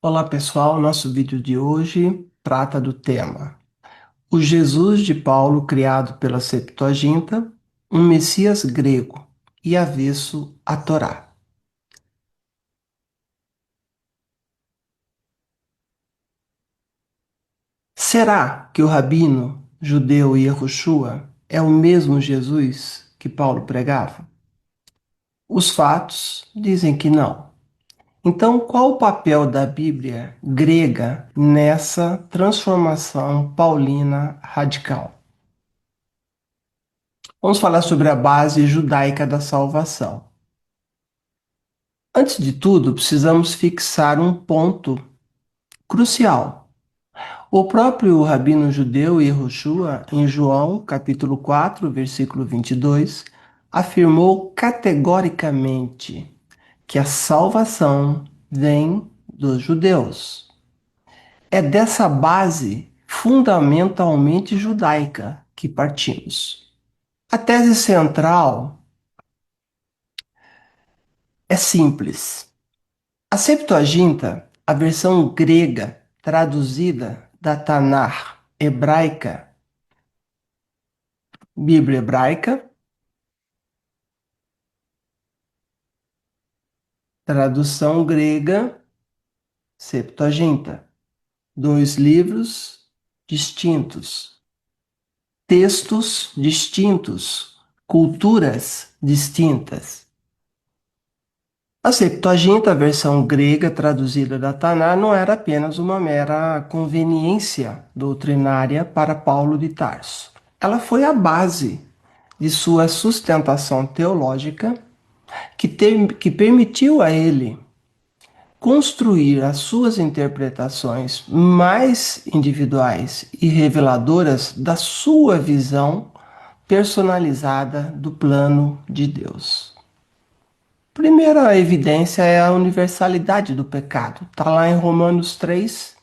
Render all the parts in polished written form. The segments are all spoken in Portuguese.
Olá pessoal, nosso vídeo de hoje trata do tema O Jesus de Paulo criado pela Septuaginta, um Messias grego e avesso à Torá. Será que o rabino judeu Yehoshua é o mesmo Jesus que Paulo pregava? Os fatos dizem que não. Então, qual o papel da Bíblia grega nessa transformação paulina radical? Vamos falar sobre a base judaica da salvação. Antes de tudo, precisamos fixar um ponto crucial. O próprio rabino judeu Yehoshua, em João, capítulo 4, versículo 22, afirmou categoricamente que a salvação vem dos judeus. É dessa base fundamentalmente judaica que partimos. A tese central é simples. A Septuaginta, a versão grega traduzida da Tanar hebraica, Bíblia hebraica, tradução grega, Septuaginta, dois livros distintos, textos distintos, culturas distintas. A Septuaginta, a versão grega traduzida da Tanar, não era apenas uma mera conveniência doutrinária para Paulo de Tarso. Ela foi a base de sua sustentação teológica que permitiu a ele construir as suas interpretações mais individuais e reveladoras da sua visão personalizada do plano de Deus. Primeira evidência é a universalidade do pecado. Está lá em Romanos 3.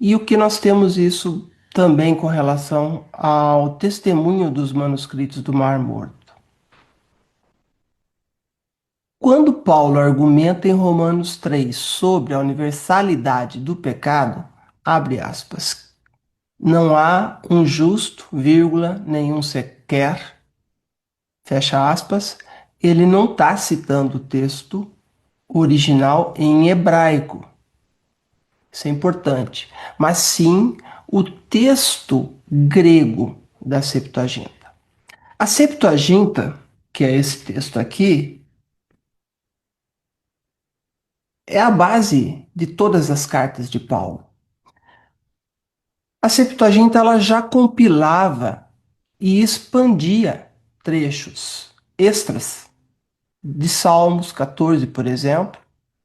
E o que nós temos isso também com relação ao testemunho dos manuscritos do Mar Morto. Quando Paulo argumenta em Romanos 3 sobre a universalidade do pecado, abre aspas, não há um justo, vírgula, nenhum sequer, fecha aspas, ele não está citando o texto original em hebraico, isso é importante, mas sim o texto grego da Septuaginta. A Septuaginta, que é esse texto aqui, é a base de todas as cartas de Paulo. A Septuaginta ela já compilava e expandia trechos extras de Salmos 14, por exemplo,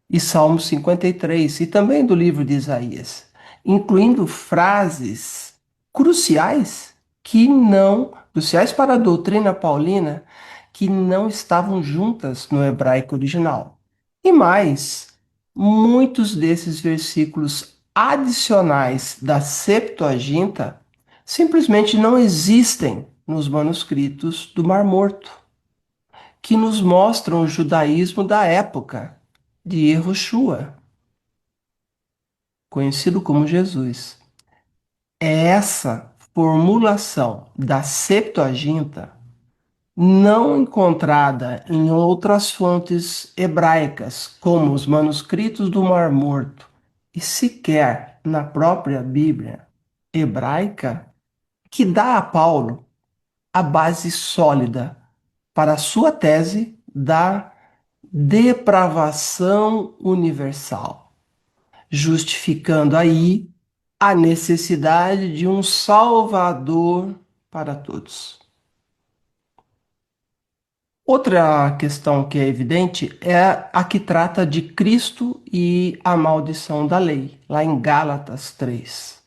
e Salmos 53, e também do livro de Isaías, incluindo frases cruciais que não, cruciais para a doutrina paulina, que não estavam juntas no hebraico original. E mais, muitos desses versículos adicionais da Septuaginta simplesmente não existem nos manuscritos do Mar Morto, que nos mostram o judaísmo da época de Yehoshua, conhecido como Jesus. É essa formulação da Septuaginta não encontrada em outras fontes hebraicas, como os manuscritos do Mar Morto, e sequer na própria Bíblia hebraica, que dá a Paulo a base sólida para a sua tese da depravação universal, justificando aí a necessidade de um Salvador para todos. Outra questão que é evidente é a que trata de Cristo e a maldição da lei, lá em Gálatas 3.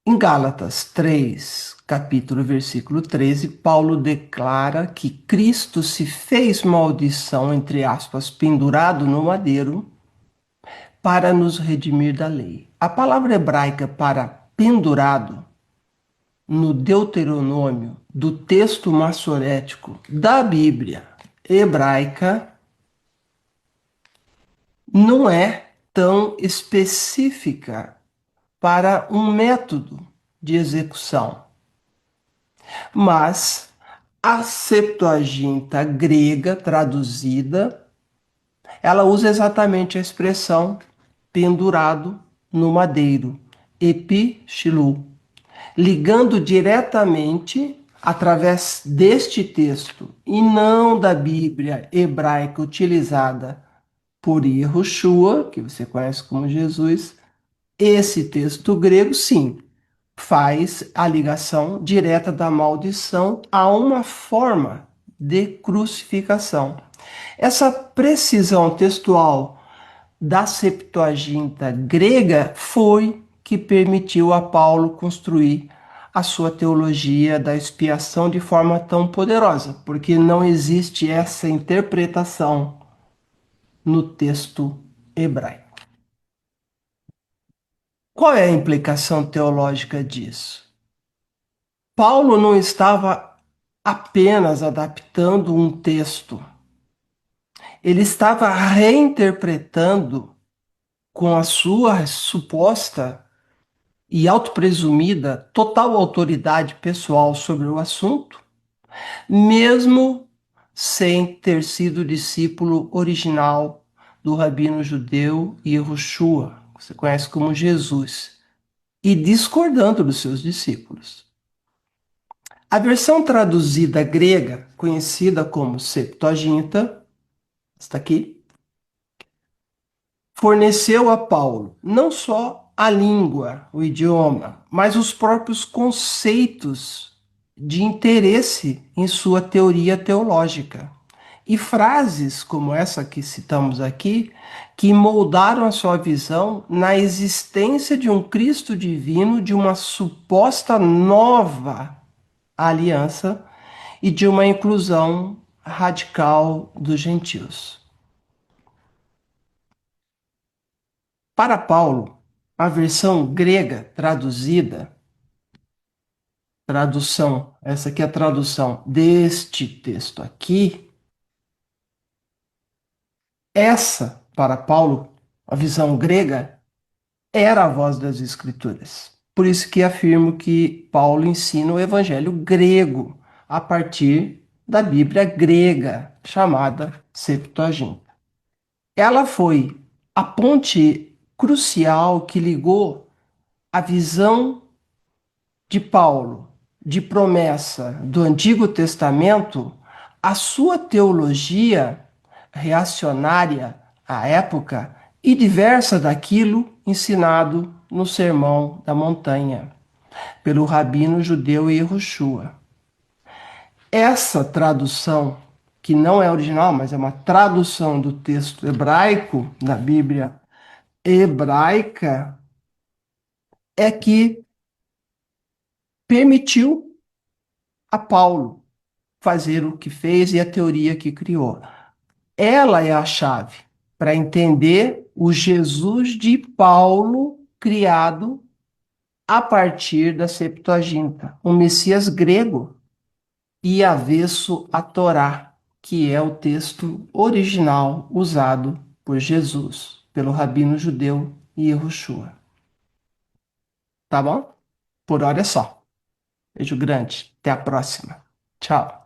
Em Gálatas 3, capítulo versículo 13, Paulo declara que Cristo se fez maldição, entre aspas, pendurado no madeiro, para nos redimir da lei. A palavra hebraica para pendurado, no Deuteronômio, do texto massorético da Bíblia hebraica, não é tão específica para um método de execução, mas a Septuaginta grega traduzida, ela usa exatamente a expressão pendurado no madeiro, epixilu, ligando diretamente através deste texto e não da Bíblia hebraica utilizada por Yahushua, que você conhece como Jesus, esse texto grego, sim, faz a ligação direta da maldição a uma forma de crucificação. Essa precisão textual da Septuaginta grega foi que permitiu a Paulo construir a sua teologia da expiação de forma tão poderosa, porque não existe essa interpretação no texto hebraico. Qual é a implicação teológica disso? Paulo não estava apenas adaptando um texto, ele estava reinterpretando com a sua suposta e autopresumida total autoridade pessoal sobre o assunto, mesmo sem ter sido discípulo original do rabino judeu Yehoshua, que você conhece como Jesus, e discordando dos seus discípulos. A versão traduzida grega, conhecida como Septuaginta, está aqui, forneceu a Paulo não só a língua, o idioma, mas os próprios conceitos de interesse em sua teoria teológica. E frases como essa que citamos aqui, que moldaram a sua visão na existência de um Cristo divino, de uma suposta nova aliança e de uma inclusão radical dos gentios. Para Paulo, a versão grega traduzida, tradução, essa aqui é a tradução deste texto aqui, essa, para Paulo, a visão grega, era a voz das Escrituras. Por isso que afirmo que Paulo ensina o evangelho grego a partir da Bíblia grega, chamada Septuaginta. Ela foi a ponte crucial que ligou a visão de Paulo de promessa do Antigo Testamento à sua teologia reacionária à época e diversa daquilo ensinado no Sermão da Montanha pelo rabino judeu Yehoshua. Essa tradução, que não é original, mas é uma tradução do texto hebraico da Bíblia hebraica, é que permitiu a Paulo fazer o que fez e a teoria que criou. Ela é a chave para entender o Jesus de Paulo criado a partir da Septuaginta, o Messias grego e avesso à Torá, que é o texto original usado por Jesus, pelo rabino judeu Yehoshua. Tá bom? Por hora é só. Beijo grande. Até a próxima. Tchau.